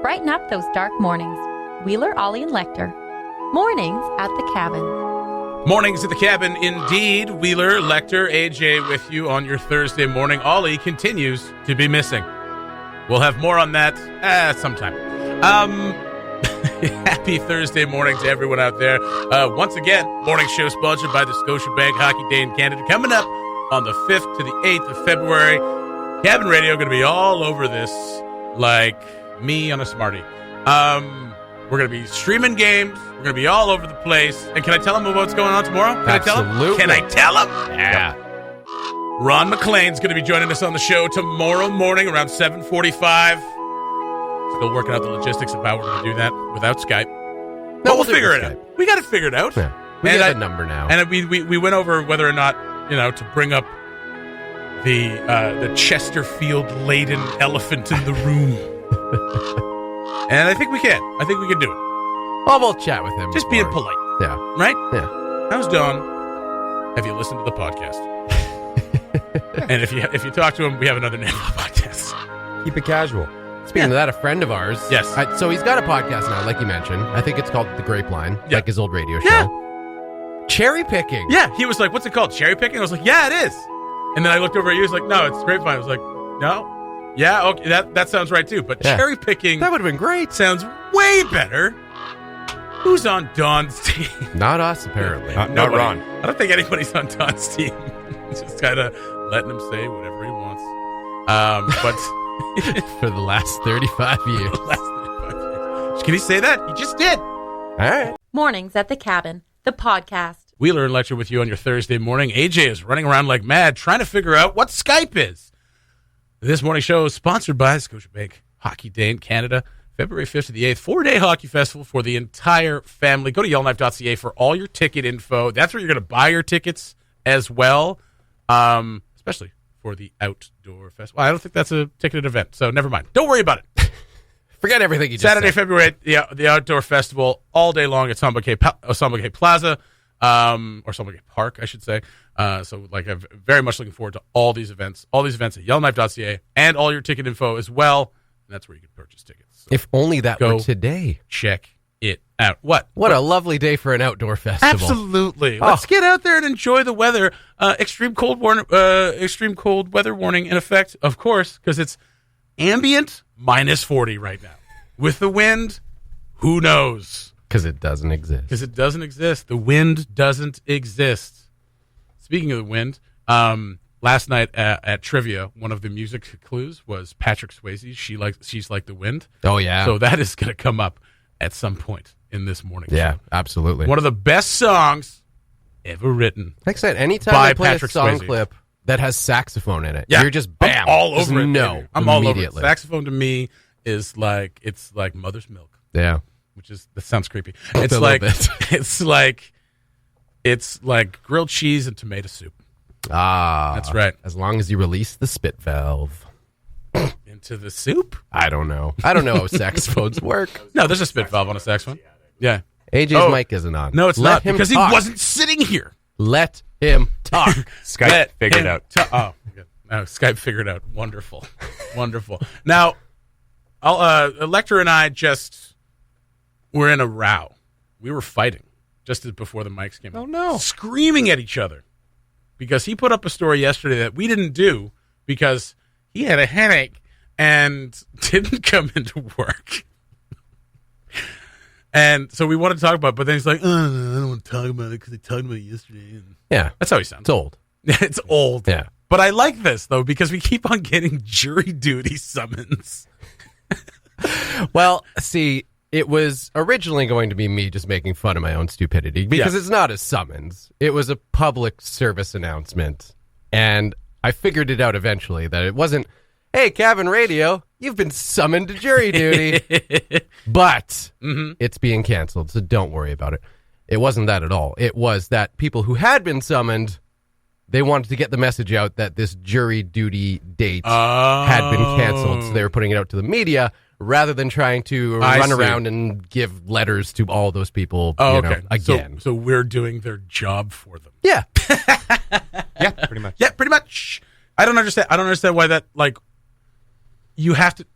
Brighten up those dark mornings. Wheeler, Ollie, and Lekter. Mornings at the Cabin. Mornings at the Cabin, indeed. Wheeler, Lekter, AJ with you on your Thursday morning. Ollie continues to be missing. We'll have more on that sometime. Happy Thursday morning to everyone out there. Once again, morning show sponsored by the Scotiabank Hockey Day in Canada. Coming up on the 5th to the 8th of February. Cabin Radio going to be all over this like me on a Smartie. We're going to be streaming games. We're going to be all over the place. And can I tell them about what's going on tomorrow? Can I tell them? Yeah. Ron McLean's going to be joining us on the show tomorrow morning around 7:45. Still working out the logistics of how we're going to do that without Skype. But we'll figure it out. We got to figure it out. Yeah. We have a number now. And we went over whether or not, to bring up the Chesterfield-laden elephant in the room. And I think we can. I think we can do it. Oh, we'll chat with him. Just being polite. Yeah. Right? Yeah. How's Don? Have you listened to the podcast? And if you talk to him, we have another name on the podcast. Keep it casual. Speaking of that, a friend of ours. Yes. So he's got a podcast now, like you mentioned. I think it's called The Grapeline, like his old radio show. Yeah. Cherry picking. Yeah. He was like, what's it called? Cherry picking? I was like, yeah, it is. And then I looked over at you. He was like, no, it's Grapevine. I was like, no. Yeah, okay, that sounds right too. But cherry picking, that would have been great. Sounds way better. Who's on Don's team? Not us, apparently. Not Ron. I don't think anybody's on Don's team. Just kind of letting him say whatever he wants. But for the last 35 years. Can he say that? He just did. All right. Mornings at the Cabin, the podcast. Wheeler and Lekter with you on your Thursday morning. AJ is running around like mad trying to figure out what Skype is. This morning show is sponsored by Scotiabank Hockey Day in Canada, February 5th to the 8th, 4-day hockey festival for the entire family. Go to yellowknife.ca for all your ticket info. That's where you're going to buy your tickets as well, especially for the outdoor festival. I don't think that's a ticketed event, so never mind. Don't worry about it. Forget everything you just Saturday, said. February 8th, the outdoor festival, all day long at Samba Cay Plaza. Or Samba Park, I should say. So, I'm very much looking forward to all these events. All these events at yellowknife.ca and all your ticket info as well. And that's where you can purchase tickets. So if only that were today. Check it out. What a lovely day for an outdoor festival. Absolutely. Let's get out there and enjoy the weather. Extreme cold weather warning in effect, of course, because it's ambient -40 right now. With the wind, who knows? Because it doesn't exist. The wind doesn't exist. Speaking of the wind, last night at trivia, one of the music clues was Patrick Swayze. She's like the wind. Oh, yeah. So that is going to come up at some point in this morning. Yeah, show. absolutely. One of the best songs ever written. Like I said, anytime I play Patrick a song Swayze clip that has saxophone in it, you're just bam. I'm all over it. No, I'm all over it. Saxophone to me is like, it's like mother's milk. Yeah. That sounds creepy. It's like grilled cheese and tomato soup. Ah, that's right. As long as you release the spit valve into the soup. I don't know how saxophones work. No, there's a spit valve on a saxophone. Yeah. AJ's mic isn't on. No, it's not because he wasn't sitting here. Let him talk. Skype figured out. Skype figured out. Wonderful, wonderful. Now, Lekter and I we're in a row. We were fighting just before the mics came on. Oh, no. Screaming at each other because he put up a story yesterday that we didn't do because he had a headache and didn't come into work. And so we wanted to talk about it, but then he's like, I don't want to talk about it because they talked about it yesterday. And yeah. That's how he sounds. It's old. It's old. Yeah. But I like this, though, because we keep on getting jury duty summons. Well, see, it was originally going to be me just making fun of my own stupidity because it's not a summons. It was a public service announcement. And I figured it out eventually that it wasn't, hey, Cabin Radio, you've been summoned to jury duty. But it's being canceled, so don't worry about it. It wasn't that at all. It was that people who had been summoned, they wanted to get the message out that this jury duty date had been canceled. So they were putting it out to the media rather than trying to run around and give letters to all those people again. So we're doing their job for them. Yeah. Yeah, pretty much. Yeah, pretty much. I don't understand why that, like, you have to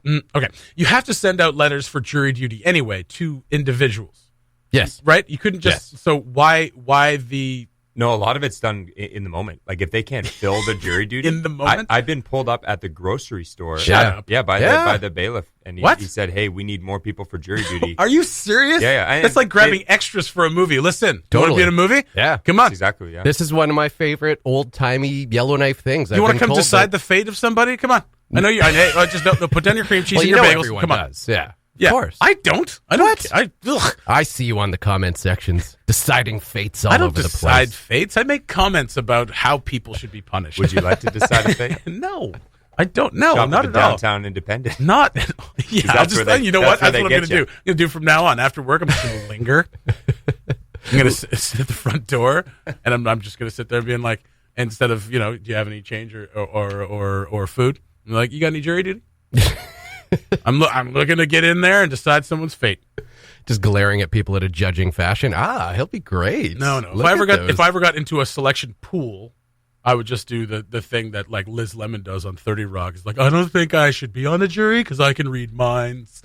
you have to send out letters for jury duty anyway to individuals. Yes. Right? You couldn't just so why the No, a lot of it's done in the moment. Like if they can't fill the jury duty in the moment. I've been pulled up at the grocery store. Shut up. Yeah, by the bailiff, and What? he said, "Hey, we need more people for jury duty." Are you serious? Yeah. That's like grabbing extras for a movie. Listen, you want to Totally. be in a movie? Yeah. Come on. Exactly. Yeah. This is one of my favorite old-timey Yellowknife things. You want to come decide the fate of somebody? Come on. I know you. I just don't put down your cream cheese Well, and you your know bagels. everyone Come on. does. Yeah. Yeah. Of course. I don't. I don't. Ugh. I see you on the comment sections deciding fates all I don't over the decide place. fates. I make comments about how people should be punished. Would you like to decide a fate? No, I don't know. Shop Not at at the all. Downtown Independent. Not. Yeah. I'll that's just. where they- You know that's what? where That's they what I'm get going to you. do. I'm going to do from now on. After work, I'm just going to linger. I'm going to sit at the front door, and I'm just going to sit there being like, instead of do you have any change or food? I'm like, you got any jury duty? I'm looking to get in there and decide someone's fate. Just glaring at people in a judging fashion. He'll be great. No. Look If I ever got into a selection pool, I would just do the thing that like Liz Lemon does on 30 Rock. It's like, I don't think I should be on a jury because I can read minds.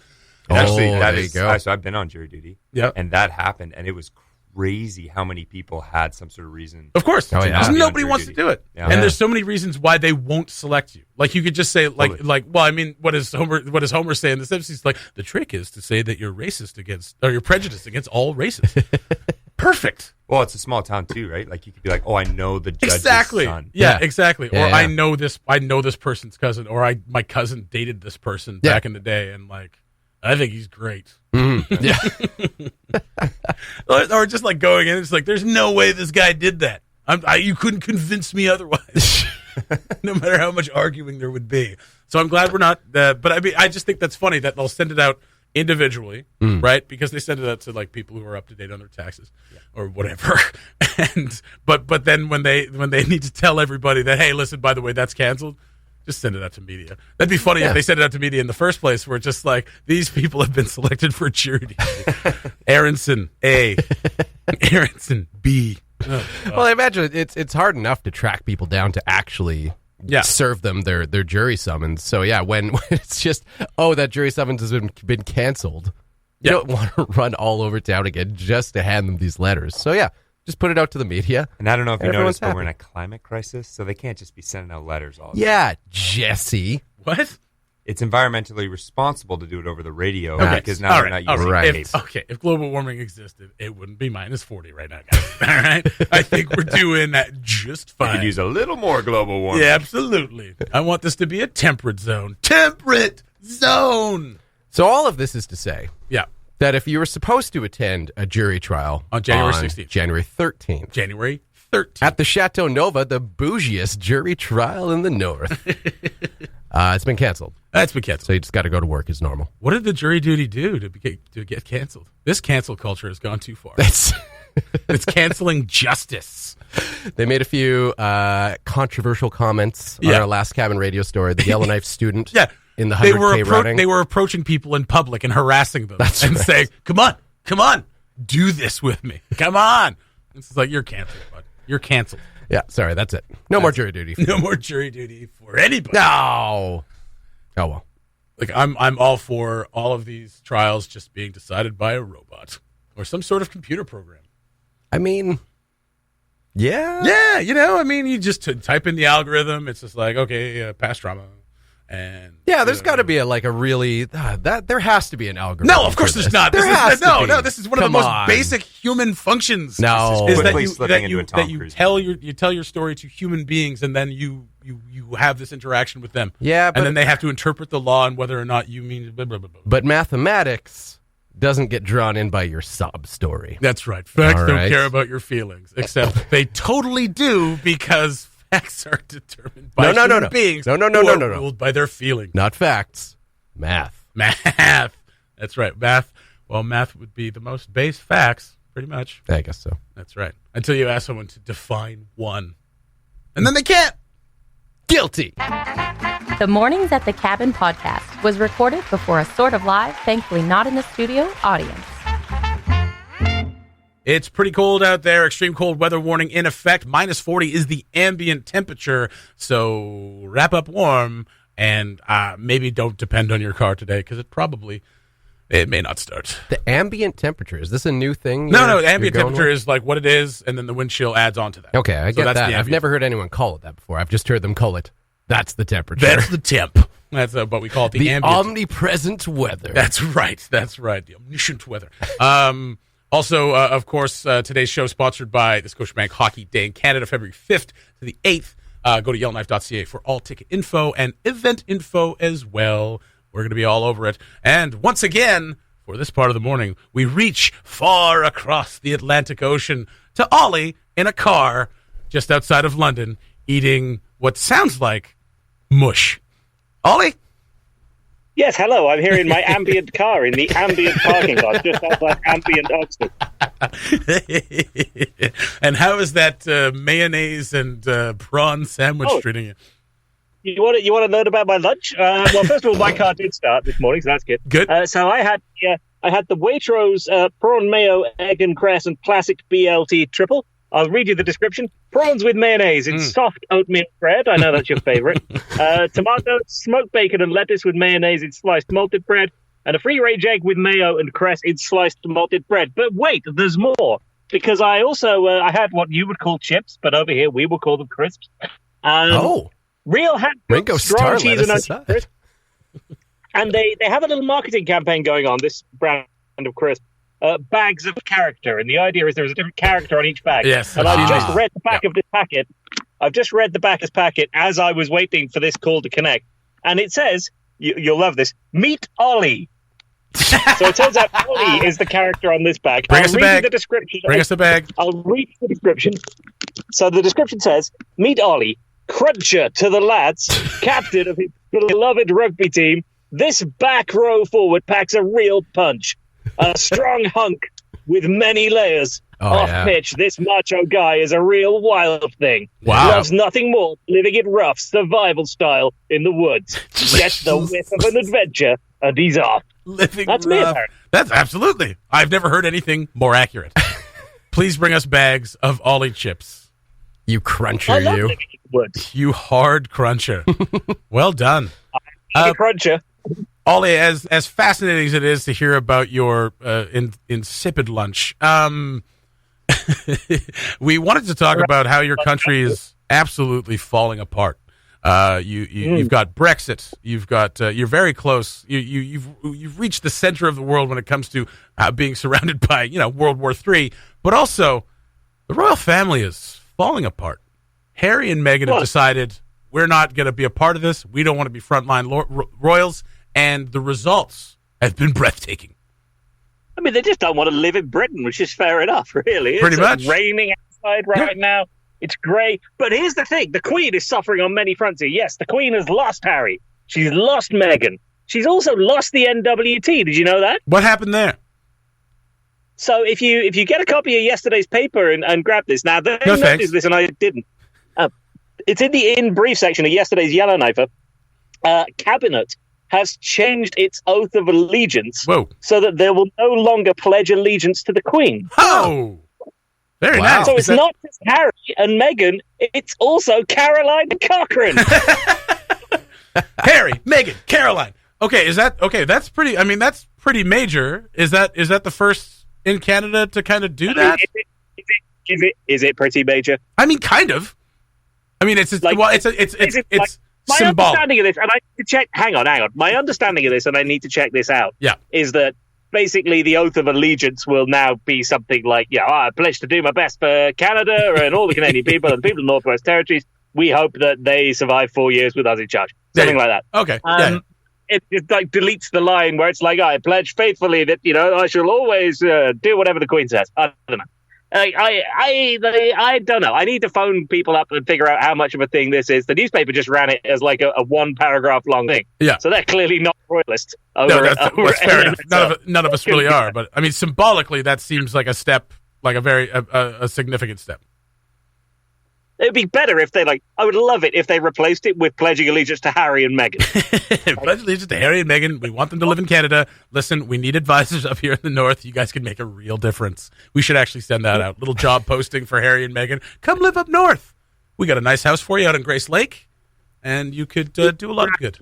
Actually, that there is. you go. So I've been on jury duty. Yeah. And that happened, and it was crazy how many people had some sort of reason. Of course, Oh, yeah. because to be on nobody jury wants duty. to do it, Yeah. and Yeah. there's so many reasons why they won't select you. Like you could just say, Totally. well, I mean, what does Homer say in The Simpsons? Like the trick is to say that you're racist against, or you're prejudiced against all races. Perfect. Well, it's a small town too, right? Like you could be like, "Oh, I know the judge's Exactly. son." Yeah, Yeah. exactly. Yeah, Or yeah. I know this person's cousin, or my cousin dated this person Yeah. back in the day, and like I think he's great. Yeah. Or just like going in, it's like there's no way this guy did that. You couldn't convince me otherwise. No matter how much arguing there would be. So I'm glad we're not. But I mean, I just think that's funny that they'll send it out individually, right? Because they send it out to like people who are up to date on their taxes or whatever. And but then when they need to tell everybody that, hey, listen, by the way, that's canceled. Just send it out to media. That'd be funny if they sent it out to media in the first place, where it's just like these people have been selected for jury duty. Aronson A, Aronson B. Oh, Well, I imagine it's hard enough to track people down to actually serve them their jury summons. So yeah, when it's just that jury summons has been canceled, you don't want to run all over town again just to hand them these letters. So yeah, just put it out to the media. And I don't know if you Everyone's noticed, but we're in happy. a climate crisis, so they can't just be sending out letters all the time. Yeah, Jesse. what? It's environmentally responsible to do it over the radio Okay. because now they're not using right. tape. If global warming existed, it wouldn't be -40 right now, guys. All right, I think we're doing that just We fine. could use a little more global warming. Yeah, absolutely. I want this to be a temperate zone. Temperate zone. So all of this is to say Yeah, that if you were supposed to attend a jury trial On January 16th. January 13th, January 13th. at the Chateau Nova, the bougiest jury trial in the north, it's been canceled. That's been canceled. So you just got to go to work as normal. What did the jury duty do to get canceled? This cancel culture has gone too far. It's It's canceling justice. They made a few controversial comments on Yeah. our last cabin radio story. The Yellowknife student Yeah, in the they 100K were routing. they were approaching people in public and harassing them and right. saying, "Come on, do this with me. Come on." It's like you're canceled, bud. You're canceled. Yeah, sorry, that's it. No more jury duty. No more jury duty for anybody. No. Oh, well. Like I'm all for all of these trials just being decided by a robot or some sort of computer program. I mean, yeah. Yeah, you just type in the algorithm. It's just like, okay, past trauma. And Yeah, there's got to be a really that there has to be an algorithm. no, of course for there's this. not. There has to be. No. This is one of Come the most on. basic human functions. No. is that Quickly you slipping into a Tom you Cruise tell your story to human beings, and then you have this interaction with them. Yeah, but and then they have to interpret the law and whether or not you mean blah, blah, blah, blah. but mathematics doesn't get drawn in by your sob story. That's right. Facts All don't right. care about your feelings, except they totally do because facts are determined by human beings. No. who are ruled by their feelings. Not facts. Math. Math. That's right. Math. Well, math would be the most base facts, pretty much. I guess so. That's right. Until you ask someone to define one, and then they can't. Guilty. The Mornings at the Cabin podcast was recorded before a sort of live, thankfully not in the studio, audience. It's pretty cold out there. Extreme cold weather warning in effect. -40 is the ambient temperature. So wrap up warm and maybe don't depend on your car today because it may not start. The ambient temperature, is this a new thing? No, the ambient temperature is like what it is, and then the wind chill adds on to that. Okay, I get that. I've never heard anyone call it that before. I've just heard them call it, that's the temperature. That's the temp. That's what we call it, the ambient. Omnipresent weather. That's right. The omniscient weather. Also, of course, today's show is sponsored by the Scotiabank Hockey Day in Canada, February 5th to the 8th. Go to yellowknife.ca for all ticket info and event info as well. We're going to be all over it. And once again, for this part of the morning, we reach far across the Atlantic Ocean to Ollie in a car just outside of London, eating what sounds like mush. Ollie? Yes, hello. I'm here in my ambient car in the ambient parking lot, just outside ambient Oxford. And how is that mayonnaise and prawn sandwich treating you? You want to learn about my lunch? Well, first of all, my car did start this morning, so that's good. Good. So I had the Waitrose prawn mayo, egg and cress, and classic BLT triple. I'll read you the description. Prawns with mayonnaise in soft oatmeal bread. I know that's your favorite. Tomato, smoked bacon, and lettuce with mayonnaise in sliced malted bread. And a free-range egg with mayo and cress in sliced malted bread. But wait, there's more. Because I also I had what you would call chips, but over here we will call them crisps. Real hand strong cheese and onion crisps. And they have a little marketing campaign going on, this brand of crisp. Bags of character, and the idea is there's a different character on each bag. Yes, and I've just read the back of this packet. I've just read the back of this packet as I was waiting for this call to connect, and it says, you'll love this, meet Ollie. So it turns out Ollie is the character on this bag. Bring us a bag. The description. Bring us a bag. I'll read the description. So the description says, meet Ollie, cruncher to the lads, captain of his beloved rugby team. This back row forward packs a real punch. A strong hunk with many layers. Off pitch, this macho guy is a real wild thing. Wow. Loves nothing more living it rough, survival style in the woods. Gets the whiff of an adventure, and he's off. Living That's rough. me, apparently. That's absolutely. I've never heard anything more accurate. Please bring us bags of Ollie chips. You cruncher, I love you. living in the woods. You hard cruncher. Well done. I'm a cruncher. Ollie, as fascinating as it is to hear about your insipid lunch, we wanted to talk about how your country is absolutely falling apart. You've got Brexit. You've got you're very close. You've reached the center of the world when it comes to being surrounded by World War III. But also, the royal family is falling apart. Harry and Meghan have decided we're not going to be a part of this. We don't want to be frontline royals. And the results have been breathtaking. I mean, they just don't want to live in Britain, which is fair enough, really. Pretty much. It's raining outside right now. It's grey. But here's the thing. The Queen is suffering on many fronts here. Yes, the Queen has lost Harry. She's lost Meghan. She's also lost the NWT. Did you know that? What happened there? So if you get a copy of yesterday's paper and grab this. Now, they noticed this and I didn't. It's in the in brief section of yesterday's Yellowknife. Cabinet has changed its oath of allegiance so that they will no longer pledge allegiance to the Queen. Oh, very nice. So it's not just Harry and Meghan, it's also Caroline and Cochrane. Harry, Meghan, Caroline. Okay, that's pretty, that's pretty major. Is that the first in Canada to kind of do that? Is it pretty major? Kind of. It's my symbolic. Understanding of this, and I need to check. Hang on. My understanding of this, and I need to check this out. Yeah, is that basically the oath of allegiance will now be something like, I pledge to do my best for Canada and all the Canadian people and the people of the Northwest Territories. We hope that they survive 4 years with us in charge, something like that. Okay. It like deletes the line where it's like, I pledge faithfully that I shall always do whatever the Queen says. I don't know. I don't know. I need to phone people up and figure out how much of a thing this is. The newspaper just ran it as like a one paragraph long thing. Yeah. So they're clearly not royalists. That's fair enough. None of us really are. But symbolically, that seems like a step, like a very a significant step. It'd be better if they I would love it if they replaced it with pledging allegiance to Harry and Meghan. Pledge allegiance to Harry and Meghan. We want them to live in Canada. Listen, we need advisors up here in the north. You guys can make a real difference. We should actually send that out. Little job posting for Harry and Meghan. Come live up north. We got a nice house for you out in Grace Lake. and you could do a lot of good.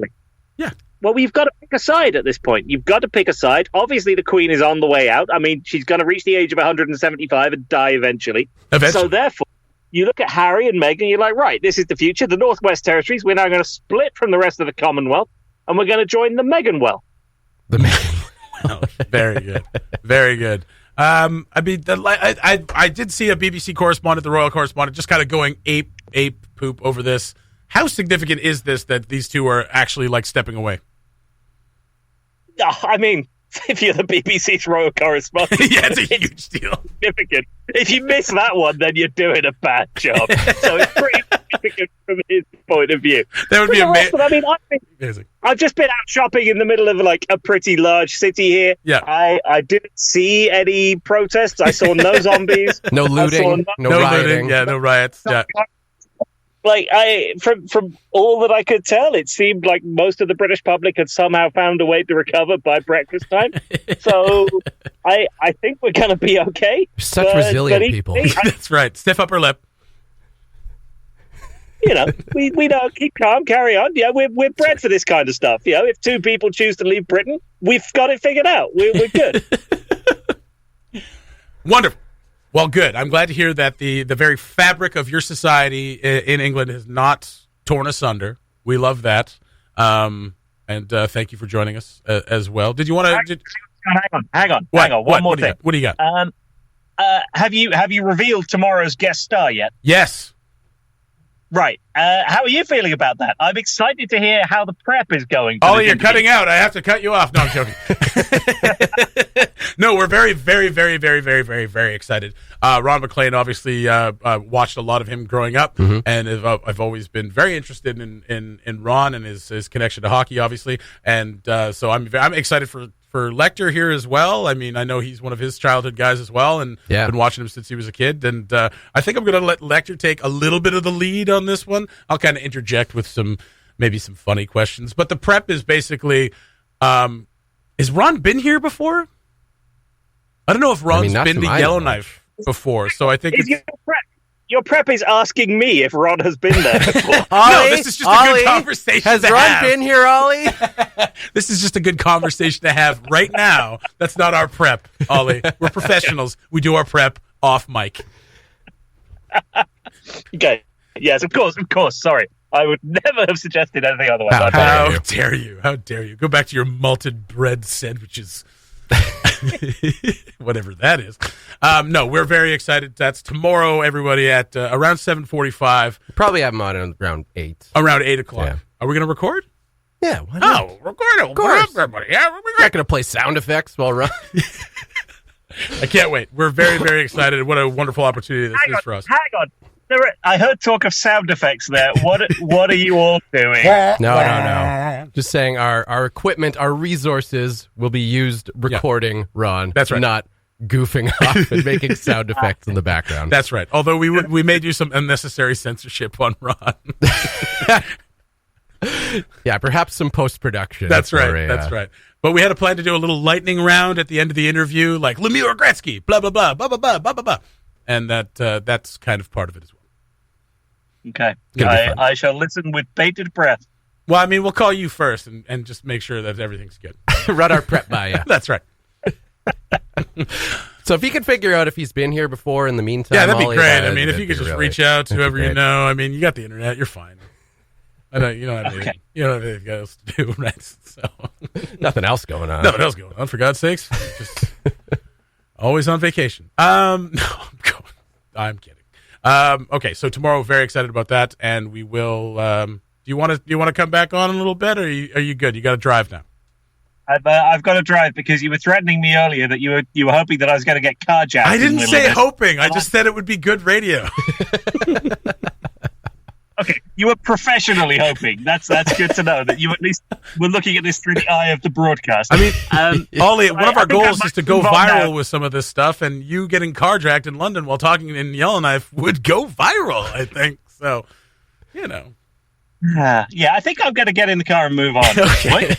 Yeah. Well, you've got to pick a side at this point. You've got to pick a side. Obviously, the Queen is on the way out. I mean, she's going to reach the age of 175 and die eventually. So therefore, you look at Harry and Meghan, you're like, right, this is the future. The Northwest Territories, we're now going to split from the rest of the Commonwealth, and we're going to join the Meghanwell. The Meghanwell. Very good. Very good. I mean, I did see a BBC correspondent, the royal correspondent, just kind of going ape poop over this. How significant is this that these two are actually like stepping away? I mean, if you're the BBC's royal correspondent, yeah, it's a huge deal. Significant. If you miss that one, then you're doing a bad job. So it's pretty significant from his point of view. That would be amazing. I mean, I've just been out shopping in the middle of like a pretty large city here. Yeah, I didn't see any protests. I saw no zombies, no looting, no rioting. Looting, yeah, no riots. Yeah. Like from all that I could tell, it seemed like most of the British public had somehow found a way to recover by breakfast time. So I think we're going to be okay. Such resilient people. That's right. Stiff upper lip. You know, we don't keep calm, carry on. Yeah, we're bred for this kind of stuff. You know, if two people choose to leave Britain, we've got it figured out. We're good. Wonderful. Well, good. I'm glad to hear that the very fabric of your society in England is not torn asunder. We love that. And thank you for joining us as well. Did you want to... Hang on. One more thing. What do you got? Have you revealed tomorrow's guest star yet? Yes. Right. How are you feeling about that? I'm excited to hear how the prep is going. Ollie, you're cutting out. I have to cut you off. No, I'm joking. No, we're very, very, very, very, very, very, very excited. Ron McLean obviously watched a lot of him growing up, and I've always been very interested in Ron and his connection to hockey, obviously. And so I'm excited for Lekter here as well. I mean, I know he's one of his childhood guys as well, and been watching him since he was a kid. And I think I'm going to let Lekter take a little bit of the lead on this one. I'll kind of interject with maybe some funny questions. But the prep is basically, has Ron been here before? I don't know if Ron's been to Yellowknife before, so I think Your prep is asking me if Ron has been there before. No, this is just a good conversation Has Ron been here, Ollie? This is just a good conversation to have right now. That's not our prep, Ollie. We're professionals. We do our prep off mic. Okay. Yes, of course. Sorry. I would never have suggested anything otherwise. How dare you? How dare you? Go back to your malted bread sandwiches. Whatever that is. No, we're very excited. That's tomorrow, everybody, at around 7:45. Probably have them on around 8. Around 8 o'clock. Yeah. Are we going to record? Yeah, why not? Oh, record it. Of course. Everybody. Yeah, We're not going to play sound effects while running. I can't wait. We're very, very excited. What a wonderful opportunity this is for us. Hang on. I heard talk of sound effects there. What are you all doing? No. Just saying our equipment, our resources will be used recording Ron. That's right. Not goofing off and making sound effects in the background. That's right. Although we may do some unnecessary censorship on Ron. Yeah, perhaps some post-production. That's right. That's right. But we had a plan to do a little lightning round at the end of the interview, like Lemieux or Gretzky, blah, blah, blah, blah, blah, blah, blah, blah, blah. And that's kind of part of it as well. Okay. I shall listen with bated breath. Well, I mean, we'll call you first and just make sure that everything's good. Run our prep by you. That's right. So if you could figure out if he's been here before in the meantime. Yeah, that'd be Ollie, great. I mean, if you could just reach out to whoever you know. I mean, you got the internet. You're fine. You don't have anything else to do, right? So nothing else going on. Nothing else going on, for God's sakes. Just always on vacation. No, I'm kidding. Okay, so tomorrow, very excited about that, and we will. Do you want to come back on a little bit, or are you good? You got to drive now. I've got to drive because you were threatening me earlier that you were hoping that I was going to get carjacked. I didn't say hoping. I just said it would be good radio. Okay, you were professionally hoping. That's good to know that you at least were looking at this through the eye of the broadcast. I mean, Ollie, one of our goals is to go viral with some of this stuff, and you getting carjacked in London while talking in Yellowknife would go viral, I think. So, Yeah, I think I'm going to get in the car and move on. Okay.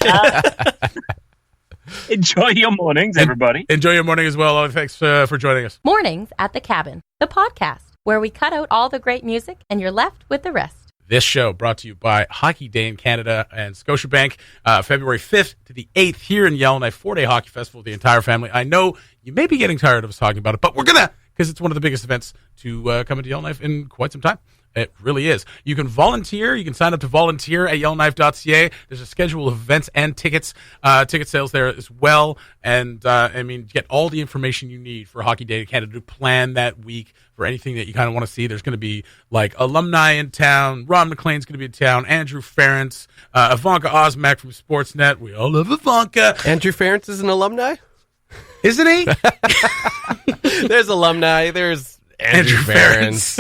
Enjoy your mornings, everybody. Enjoy your morning as well, Ollie. Thanks for joining us. Mornings at the Cabin, the podcast, where we cut out all the great music and you're left with the rest. This show brought to you by Hockey Day in Canada and Scotiabank, February 5th to the 8th here in Yellowknife, 4-day hockey festival with the entire family. I know you may be getting tired of us talking about it, but we're going to, because it's one of the biggest events to come into Yellowknife in quite some time. It really is. You can volunteer. You can sign up to volunteer at yellowknife.ca. There's a schedule of events and ticket sales there as well. And, get all the information you need for Hockey Day in Canada to plan that week for anything that you kind of want to see. There's going to be, like, alumni in town. Ron McLean's going to be in town. Andrew Ferentz. Ivanka Osmak from Sportsnet. We all love Ivanka. Andrew Ferentz is an alumni? Isn't he? There's alumni. There's Andrew Ferentz.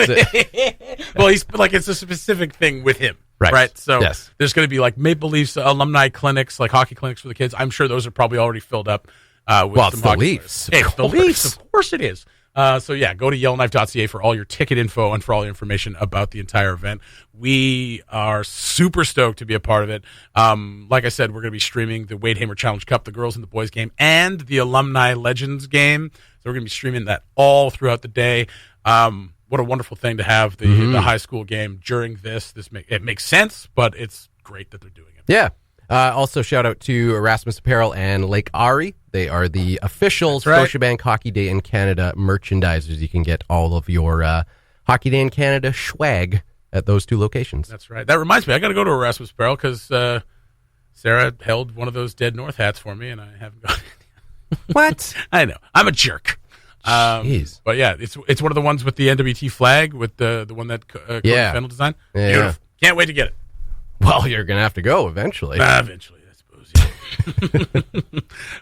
Well, he's like, it's a specific thing with him. Right. So there's going to be like Maple Leafs alumni clinics, like hockey clinics for the kids. I'm sure those are probably already filled up. It's the Leafs. Hey, the Leafs. Of course it is. Go to yellowknife.ca for all your ticket info and for all the information about the entire event. We are super stoked to be a part of it. Like I said, we're going to be streaming the Wade Hamer Challenge Cup, the girls and the boys game, and the Alumni Legends game. So we're going to be streaming that all throughout the day. What a wonderful thing to have the high school game during this. It makes sense, but it's great that they're doing it. Yeah. Also, shout out to Erasmus Apparel and Lake Ari. They are the official Scotiabank Hockey Day in Canada merchandisers. You can get all of your Hockey Day in Canada swag at those two locations. That's right. That reminds me, I got to go to Erasmus Apparel because Sarah held one of those Dead North hats for me, and I haven't got it. What? I know. I'm a jerk. Jeez. But yeah, it's one of the ones with the NWT flag with the one that Cody Fennell designed. Yeah. Beautiful. Can't wait to get it. Well, you're going to have to go eventually. Eventually, I suppose. Yeah.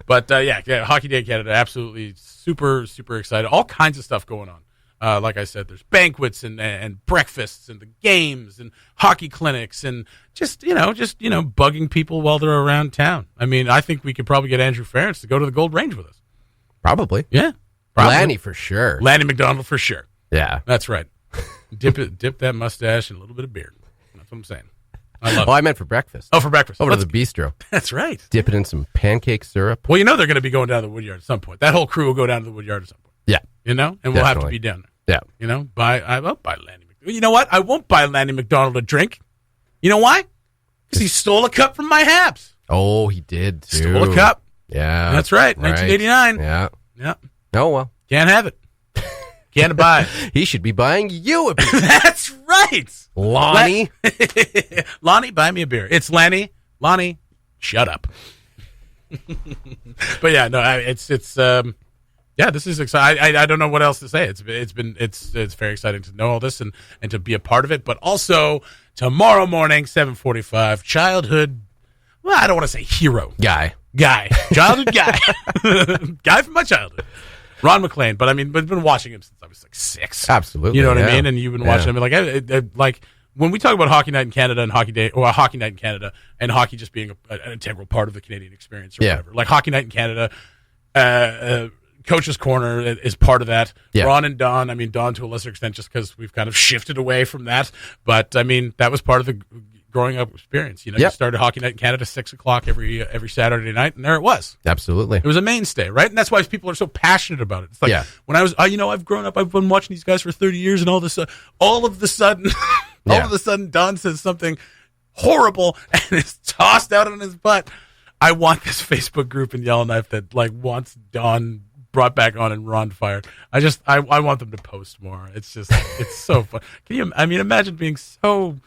But Hockey Day in Canada, absolutely super, super excited. All kinds of stuff going on. Like I said, there's banquets and breakfasts and the games and hockey clinics and just bugging people while they're around town. I mean, I think we could probably get Andrew Ferentz to go to the Gold Range with us. Probably. Yeah. Probably. Lanny for sure. Lanny McDonald for sure. Yeah. That's right. Dip that mustache in a little bit of beer. That's what I'm saying. I meant for breakfast. Oh, for breakfast. Over to the bistro. That's right. Dip it in some pancake syrup. Well, they're going to be going down to the Woodyard at some point. That whole crew will go down to the Woodyard at some point. Yeah. And we'll have to be down there. Yeah. I won't buy Lanny McDonald. You know what? I won't buy Lanny McDonald a drink. You know why? Because he stole a cup from my Habs. Oh, he did, too. Stole a cup. Yeah. That's right. 1989. Yeah. Oh, well. Can't have it. Can't buy it. He should be buying you a beer. That's right. Lonnie. Lonnie, buy me a beer. It's Lanny. Lonnie, shut up. But yeah, no, this is exciting. I don't know what else to say. It's very exciting to know all this and to be a part of it. But also tomorrow morning, 7:45, childhood. Well, I don't want to say hero. Guy. Childhood guy. Guy from my childhood. Ron McLean, but I've been watching him since I was like 6. Absolutely. You know what I mean? And you've been watching him. Like when we talk about Hockey Night in Canada and Hockey Day, or Hockey Night in Canada and hockey just being an integral part of the Canadian experience or whatever. Like Hockey Night in Canada, Coach's Corner is part of that. Yeah. Ron and Don, Don to a lesser extent just because we've kind of shifted away from that. But that was part of the growing up experience. You started Hockey Night in Canada 6 o'clock every Saturday night, and there it was. Absolutely. It was a mainstay, right? And that's why people are so passionate about it. It's like when I was, I've grown up, I've been watching these guys for 30 years, and all of the sudden, Don says something horrible and is tossed out on his butt. I want this Facebook group in Yellowknife that wants Don brought back on and Ron fired. I want them to post more. It's just, it's so fun. Can you? Imagine being so.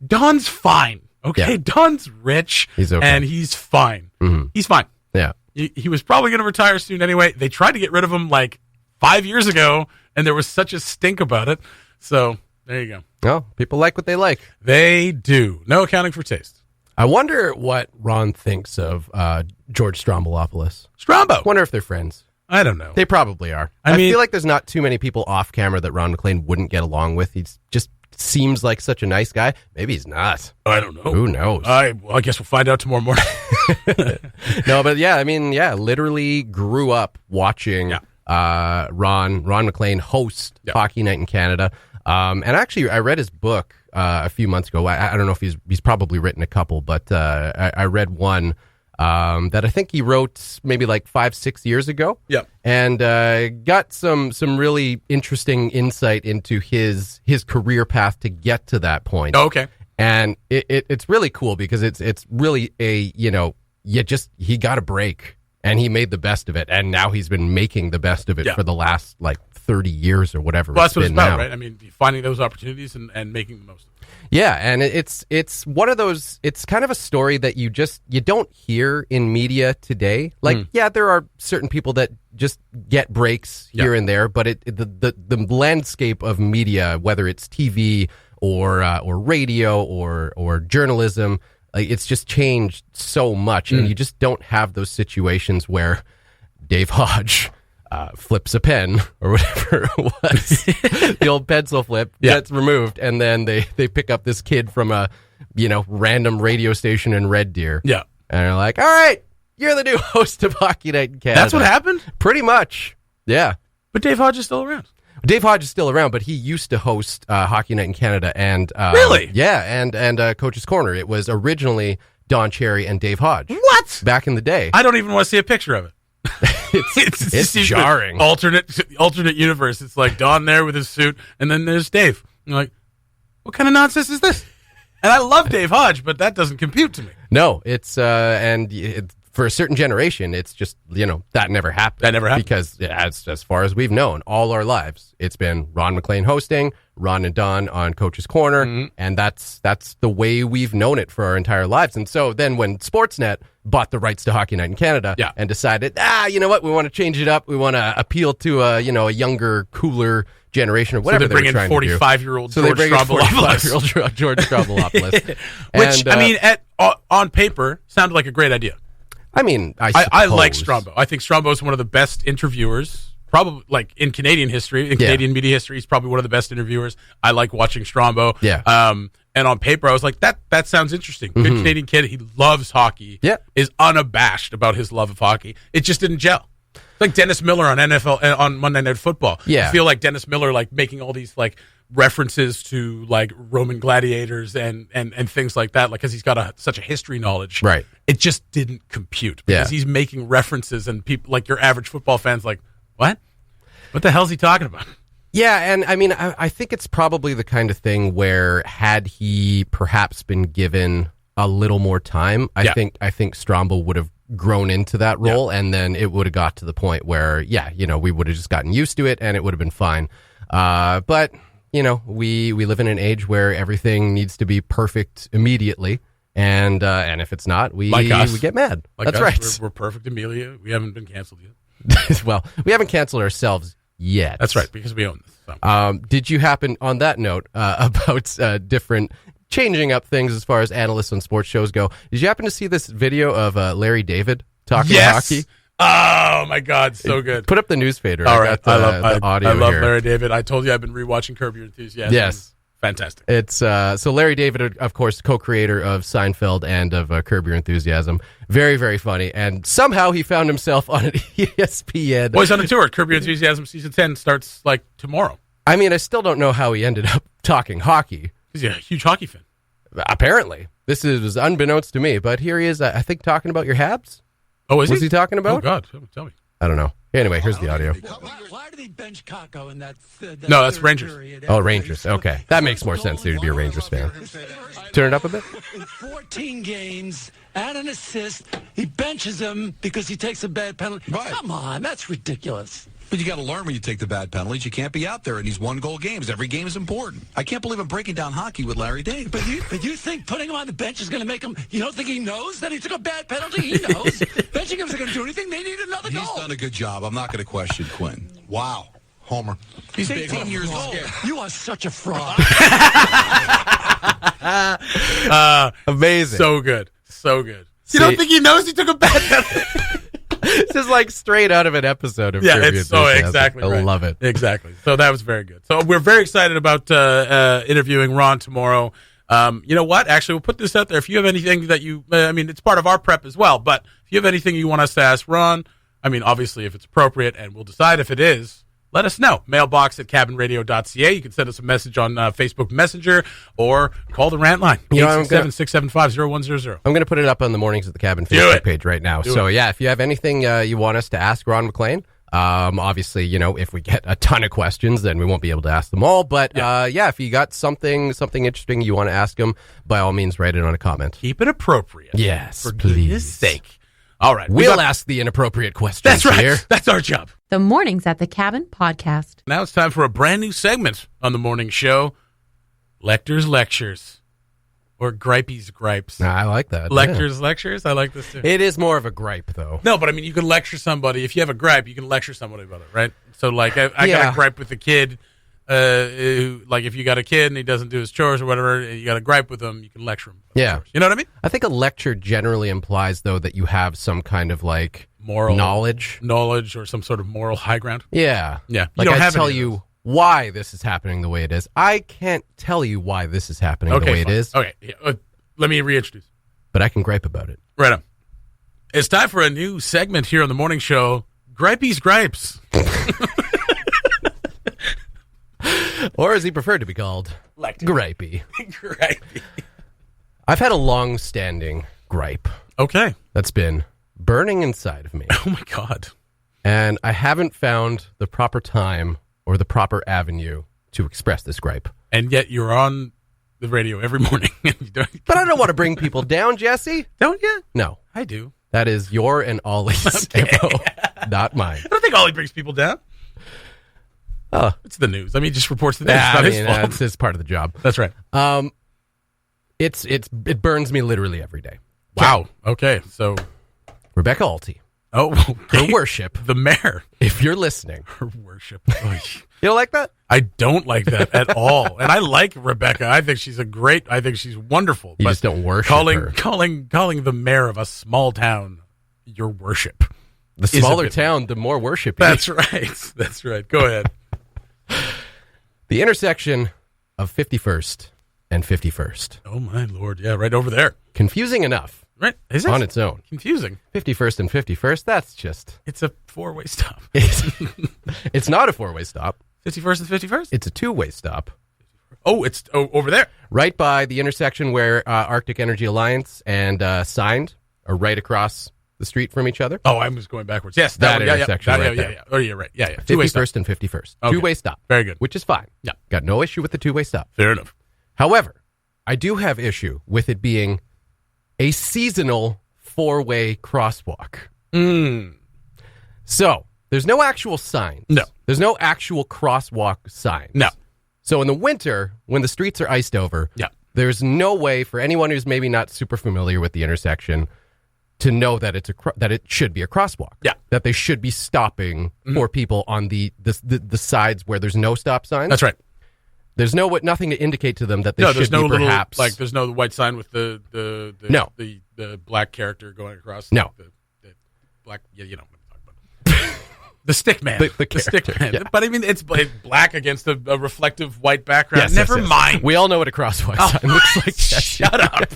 Don's fine, okay? Yeah. Don's rich, he's okay. And he's fine. Mm-hmm. He's fine. Yeah. He was probably going to retire soon anyway. They tried to get rid of him 5 years ago, and there was such a stink about it. So there you go. Well, people like what they like. They do. No accounting for taste. I wonder what Ron thinks of George Stroumboulopoulos. Strombo. Wonder if they're friends. I don't know. They probably are. I feel like there's not too many people off camera that Ron McLean wouldn't get along with. He's just seems like such a nice guy. Maybe he's not. I don't know. Who knows? I guess we'll find out tomorrow morning. No, but literally grew up watching Ron McLean host Hockey Night in Canada. And actually, I read his book a few months ago. I don't know if he's probably written a couple, but I read one that I think he wrote maybe 5-6 years ago. Yeah. And got some really interesting insight into his career path to get to that point. Oh, okay. And it's really cool because it's really he got a break and he made the best of it. And now he's been making the best of it for the last 30 years or whatever. Well, that's what it's about, now. right? I mean, finding those opportunities and making the most of it. Yeah, and it's one of those. It's kind of a story that you don't hear in media today. There are certain people that just get breaks here and there, but the landscape of media, whether it's TV or radio or journalism, it's just changed so much, and you just don't have those situations where Dave Hodge flips a pen or whatever it was. The old pencil flip gets removed, and then they pick up this kid from a random radio station in Red Deer. Yeah. And they're like, all right, you're the new host of Hockey Night in Canada. That's what happened? Pretty much. Yeah. But Dave Hodge is still around. Dave Hodge is still around, but he used to host Hockey Night in Canada. And really? Yeah, and Coach's Corner. It was originally Don Cherry and Dave Hodge. What? Back in the day. I don't even want to see a picture of it. It's jarring. Alternate universe. It's like Don there with his suit, and then there's Dave. You're like, what kind of nonsense is this? And I love Dave Hodge, but that doesn't compute to me. No, it's for a certain generation, it's just that never happened. That never happened because as far as we've known, all our lives, it's been Ron McLean hosting, Ron and Don on Coach's Corner, and that's the way we've known it for our entire lives. And so then when Sportsnet bought the rights to Hockey Night in Canada and decided, you know what, we want to change it up, we want to appeal to a younger, cooler generation or whatever. So they bring in 45-year-old George Stroumboulopoulos. George Stroumboulopoulos. Which, I mean, on paper, sounded like a great idea. I mean, I like Strombo. I think Strombo is one of the best interviewers, probably in Canadian history, Canadian media history. He's probably one of the best interviewers. I like watching Strombo. Yeah. And on paper, I was like, that sounds interesting. Good Canadian kid. He loves hockey. Yeah. Is unabashed about his love of hockey. It just didn't gel. Like Dennis Miller on NFL on Monday Night Football. Yeah. I feel like Dennis Miller making all these references to Roman gladiators and things like that, because he's got such a history knowledge. Right. It just didn't compute because he's making references, and people your average football fans what? What the hell's he talking about? Yeah, and I mean, I think it's probably the kind of thing where had he perhaps been given a little more time, I think Strombo would have grown into that role, and then it would have got to the point where, we would have just gotten used to it, and it would have been fine. But we live in an age where everything needs to be perfect immediately, and if it's not, we get mad. That's right. We're perfect, Amelia. We haven't been canceled yet. Well, we haven't canceled ourselves yet. That's right, because we own this. So. Did you happen, on that note, about different changing up things as far as analysts on sports shows go, did you happen to see this video of Larry David talking hockey? Oh my God, so good. Put up the newsfader. All right. I got the audio I love here. Larry David. I told you I've been rewatching Curb Your Enthusiasm. Yes. Fantastic. It's so Larry David, of course, co-creator of Seinfeld and of Curb Your Enthusiasm. Very, very funny. And somehow he found himself on an ESPN. Well, he's on a tour. Curb Your Enthusiasm season 10 starts tomorrow. I mean, I still don't know how he ended up talking hockey. He's a huge hockey fan. Apparently. This was unbeknownst to me, but here he is, I think, talking about your Habs. Oh, is he? Was he talking about? Oh, God. Tell me. I don't know. Anyway, here's the audio. Why did he bench Kakko in that No, that's Rangers. period? Oh, Rangers. Okay. That makes more sense to be a Rangers fan. Turn it up a bit. In 14 games and an assist, he benches him because he takes a bad penalty. Right. Come on, that's ridiculous. But you got to learn when you take the bad penalties. You can't be out there in these one-goal games. Every game is important. I can't believe I'm breaking down hockey with Larry David. But you think putting him on the bench is going to make him? You don't think he knows that he took a bad penalty? He knows. Benching him isn't going to do anything. They need another goal. He's done a good job. I'm not going to question Quinn. Wow. Homer. He's 18 years old. You are such a fraud. Amazing. So good. You don't think he knows he took a bad penalty? This is straight out of an episode of Yeah, Curb Your it's so Enthusiasm. exactly right. I love it. Exactly. So that was very good. So we're very excited about interviewing Ron tomorrow. You know what? Actually, we'll put this out there. If you have anything that it's part of our prep as well, but if you have anything you want us to ask Ron, obviously if it's appropriate, and we'll decide if it is, let us know. Mailbox at cabinradio.ca. You can send us a message on Facebook Messenger or call the rant line, 867-675-0100. I'm going to put it up on the Mornings at the Cabin Facebook page right now. If you have anything you want us to ask Ron McLean, Obviously, if we get a ton of questions, then we won't be able to ask them all. But if you got something interesting you want to ask them, by all means, write it on a comment. Keep it appropriate. Yes, for please. goodness sake. All right. We'll ask the inappropriate questions. That's right. Here. That's our job. The Mornings at the Cabin podcast. Now it's time for a brand new segment on the morning show, Lekter's Lectures. Or Gripey's Gripes. I like that. Lekter's Lectures? I like this too. It is more of a gripe, though. No, but I mean, you can lecture somebody. If you have a gripe, you can lecture somebody about it, right? So, like, I got a gripe with the kid. Who, like, if you got a kid and he doesn't do his chores or whatever, and you got a gripe with him, you can lecture him. Yeah. You know what I mean? I think a lecture generally implies, though, that you have some kind of, like, moral knowledge or some sort of moral high ground. Yeah. Yeah. Like, I tell you why this is happening the way it is. I can't tell you why this is happening the way it is. Okay. Yeah. Let me reintroduce. But I can gripe about it. Right on. It's time for a new segment here on the morning show, Gripey's Gripes. Or as he preferred to be called, Lekter. Gripey. Gripey. I've had a long-standing gripe. Okay. That's been burning inside of me. Oh, my God. And I haven't found the proper time or the proper avenue to express this gripe. And yet you're on the radio every morning. But I don't want to bring people down, Jesse. Don't you? No. I do. That is your and Ollie's MO, not mine. I don't think Ollie brings people down. Oh. It's the news. I mean, he just reports the news. It's not his fault. It's part of the job. That's right. It burns me literally every day. Wow. Okay. So Rebecca Alty. Oh, okay. Her worship. The mayor. If you're listening. Her worship. You don't like that? I don't like that at all. And I like Rebecca. I think she's wonderful. You just don't worship her. Calling the mayor of a small town your worship. The smaller town, the more worship. That's right. That's right. Go ahead. The intersection of 51st and 51st. Oh, my Lord. Yeah, right over there. Confusing enough. Right. Is it? On its own. Confusing. 51st and 51st, that's just... It's a four-way stop. It's not a four-way stop. 51st and 51st? It's a two-way stop. Oh, it's over there. Right by the intersection where Arctic Energy Alliance and Signed are right across the street from each other. Oh, I was going backwards. Yes, that intersection right there. Yeah. Oh, you're right. Yeah. 51st and 51st. Okay. Two-way stop. Very good. Which is fine. Yeah. Got no issue with the two-way stop. Fair enough. However, I do have issue with it being a seasonal four-way crosswalk. So, there's no actual signs. No. There's no actual crosswalk signs. No. So in the winter, when the streets are iced over, there's no way for anyone who's maybe not super familiar with the intersection to know that that it should be a crosswalk. Yeah. That they should be stopping for people on the sides where there's no stop signs. That's right. There's nothing to indicate to them that they should be perhaps... there's no white sign with the black character going across. No. The black, you know what I'm talking about. The stick man. The stick man. Yeah. But I mean, it's black against a reflective white background. Yes, Never yes. mind. We all know what a crosswalk sign looks like. Shut up.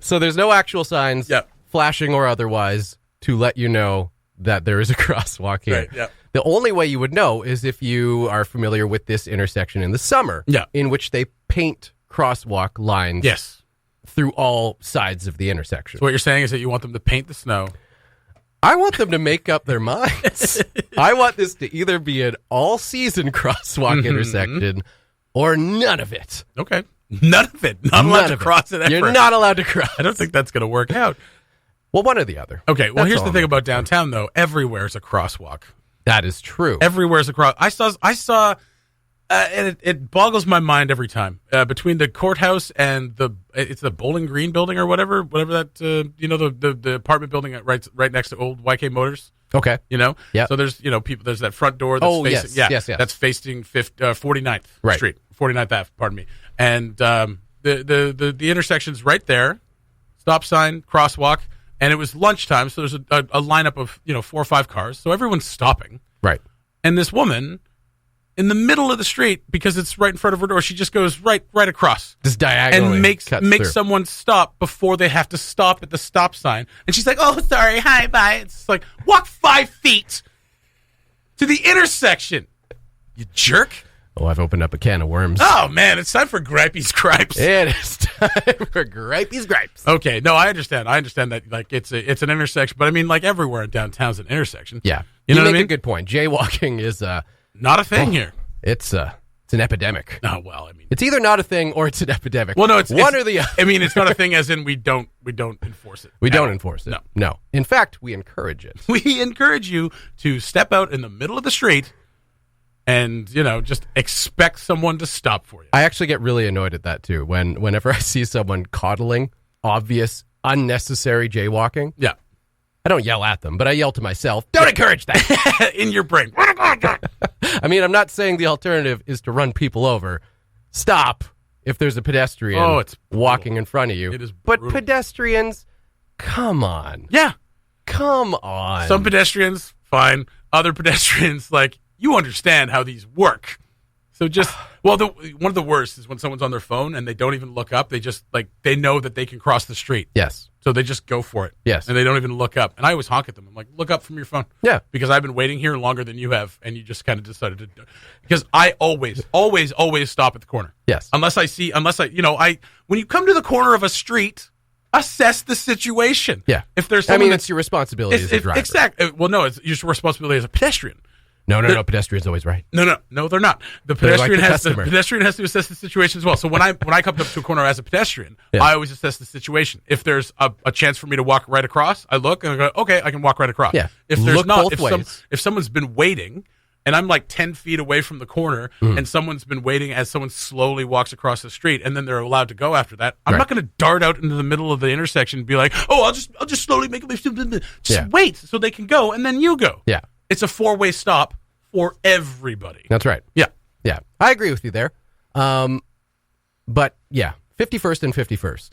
So there's no actual signs, flashing or otherwise, to let you know that there is a crosswalk here. Right, yeah. The only way you would know is if you are familiar with this intersection in the summer, in which they paint crosswalk lines through all sides of the intersection. So what you're saying is that you want them to paint the snow. I want them to make up their minds. I want this to either be an all-season crosswalk intersection or none of it. Okay. None of it. Not allowed to cross it ever. You're not allowed to cross. I don't think that's going to work out. Well, one or the other. Okay, well, here's the thing about downtown, though. Everywhere's a crosswalk. That is true. Everywhere's a cross. I saw, and it boggles my mind every time. Between the courthouse and it's the Bowling Green building or whatever that the apartment building right next to old YK Motors. Okay. Yeah. So there's people. There's that front door. That's facing, yes. That's facing 49th Street, 49th Ave. Pardon me. And the intersection's right there. Stop sign, crosswalk. And it was lunchtime, so there's a lineup of 4 or 5 cars. So everyone's stopping. Right. And this woman, in the middle of the street, because it's right in front of her door, she just goes right across. Just diagonally. And makes someone stop before they have to stop at the stop sign. And she's like, "Oh, sorry, hi, bye." It's like, walk 5 feet to the intersection, you jerk. Oh, I've opened up a can of worms. Oh, man, it's time for Gripey's Gripes. It is time for Gripey's Gripes. Okay, no, I understand. I understand that like it's an intersection, but I mean like everywhere in downtown's an intersection. Yeah. You know what I make mean? a good point. Jaywalking is Not a thing here. it's an epidemic. Oh, well, I mean. It's either not a thing or it's an epidemic. Well, no, it's one or the other. I mean, it's not a thing as in we don't enforce it. We don't enforce it. No. In fact, we encourage it. We encourage you to step out in the middle of the street and, just expect someone to stop for you. I actually get really annoyed at that too. Whenever I see someone coddling obvious, unnecessary jaywalking. Yeah. I don't yell at them, but I yell to myself, don't encourage that. In your brain. I mean, I'm not saying the alternative is to run people over. Stop if there's a pedestrian it's walking in front of you. It is but brutal. pedestrians, come on. Yeah. Come on. Some pedestrians, fine. Other pedestrians, like, you understand how these work. So just, one of the worst is when someone's on their phone and they don't even look up. They just, they know that they can cross the street. Yes. So they just go for it. Yes. And they don't even look up. And I always honk at them. I'm like, look up from your phone. Yeah. Because I've been waiting here longer than you have, and you just kind of decided to do it. Because I always stop at the corner. Yes. Unless when you come to the corner of a street, assess the situation. Yeah. If there's I someone mean, it's your responsibility as a driver. Exactly. Well, no, it's your responsibility as a pedestrian. No, pedestrian's always right. No, they're not. The They're like pedestrian the has customer. the pedestrian has to assess the situation as well. So when I come up to a corner as a pedestrian, Yeah. I always assess the situation. If there's a chance for me to walk right across, I look and I go, okay, I can walk right across. Yeah. If there's Look not, both ways. if someone's been waiting and I'm like 10 feet away from the corner and someone's been waiting as someone slowly walks across the street and then they're allowed to go after that, I'm Right. not going to dart out into the middle of the intersection and be like, oh, I'll just slowly make it. Just wait so they can go and then you go. Yeah. It's a 4-way stop for everybody. That's right. Yeah. Yeah. I agree with you there. But yeah, 51st and 51st.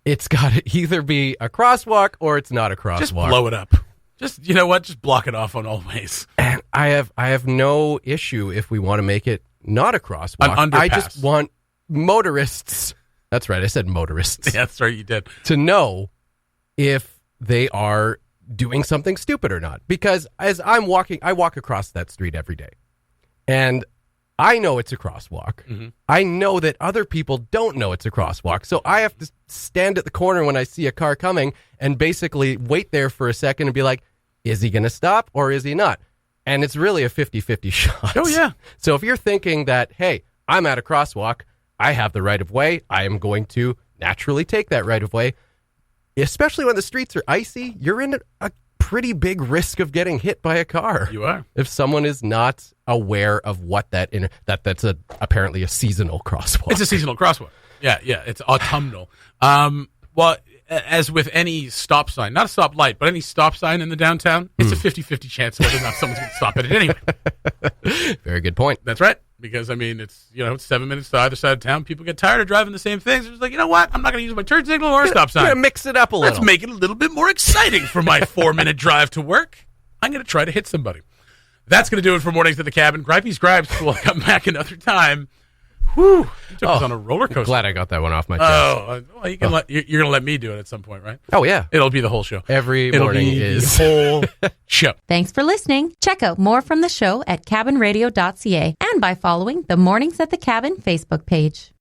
It's got to either be a crosswalk or it's not a crosswalk. Just blow it up. Just, you know what? Just block it off on all ways. And I have no issue if we want to make it not a crosswalk. An underpass. I just want motorists. That's right. I said motorists. Yeah, that's right. You did. To know if they are doing something stupid or not. Because as I'm walking, I walk across that street every day. And I know it's a crosswalk. Mm-hmm. I know that other people don't know it's a crosswalk. So I have to stand at the corner when I see a car coming and basically wait there for a second and be like, is he going to stop or is he not? And it's really a 50-50 shot. Oh, yeah. So if you're thinking that, hey, I'm at a crosswalk, I have the right of way, I am going to naturally take that right of way. Especially when the streets are icy, you're in a pretty big risk of getting hit by a car. You are. If someone is not aware of what that's apparently a seasonal crosswalk. It's a seasonal crosswalk. Yeah. It's autumnal. Well, as with any stop sign, not a stop light, but any stop sign in the downtown, it's a 50-50 chance whether or not someone's going to stop at it anyway. Very good point. That's right. Because, I mean, it's 7 minutes to either side of town. People get tired of driving the same things. They're just like, you know what? I'm not going to use my turn signal or a stop sign. We're going to mix it up a little. Let's make it a little bit more exciting for my 4-minute drive to work. I'm going to try to hit somebody. That's going to do it for Mornings at the Cabin. Gripey's Gripes will come back another time. Whew. You took us on a roller coaster. Glad I got that one off my chest. Well, you're going to let me do it at some point, right? Oh, yeah. It'll be the whole show. Every morning is. The whole show. Thanks for listening. Check out more from the show at cabinradio.ca and by following the Mornings at the Cabin Facebook page.